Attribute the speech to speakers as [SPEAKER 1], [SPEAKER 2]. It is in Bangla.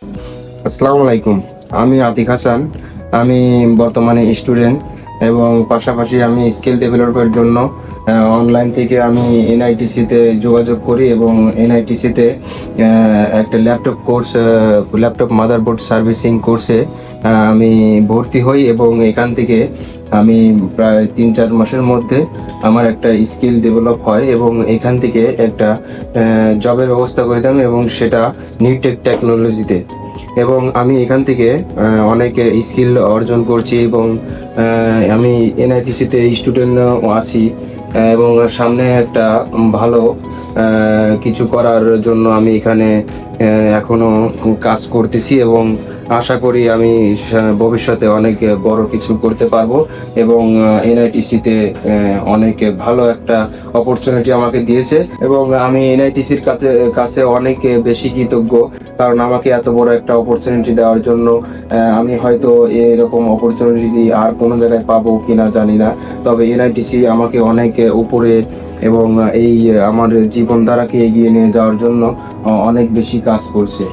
[SPEAKER 1] আসসালামু আলাইকুম। আমি আতিক হাসান। আমি বর্তমানে স্টুডেন্ট এবং পাশাপাশি আমি স্কিল ডেভেলপের জন্য অনলাইন থেকে আমি এনআইটিসিতে যোগাযোগ করি এবং এনআইটিসিতে একটা ল্যাপটপ মাদারবোর্ড সার্ভিসিং কোর্সে আমি ভর্তি হই এবং এখান থেকে আমি প্রায় ৩-৪ মাসের মধ্যে আমার একটা স্কিল ডেভেলপ হয় এবং এখান থেকে একটা জবের ব্যবস্থা করে দেন এবং সেটা নিউটেক টেকনোলজিতে। এবং আমি এখান থেকে অনেক স্কিল অর্জন করছি এবং আমি এনআইটিসিতে স্টুডেন্টও আছি এবং সামনে একটা ভালো কিছু করার জন্য আমি এখানে এখনো কাজ করতেছি এবং আশা করি আমি ভবিষ্যতে অনেক বড় কিছু করতে পারবো এবং এনআইটিসিতে অনেক ভালো একটা অপরচুনিটি আমাকে দিয়েছে এবং আমি এনআইটিসির কাছে অনেক বেশি কৃতজ্ঞ, কারণ আমাকে এত বড় একটা অপরচুনিটি দেওয়ার জন্য। আমি হয়তো এরকম অপরচুনিটি আর কোনো জায়গায় পাবো কিনা জানি না, তবে এনআইটিসি আমাকে অনেক উপরে এবং এই আমার জীবনধারাকে এগিয়ে নিয়ে যাওয়ার জন্য অনেক বেশি কাজ করছে।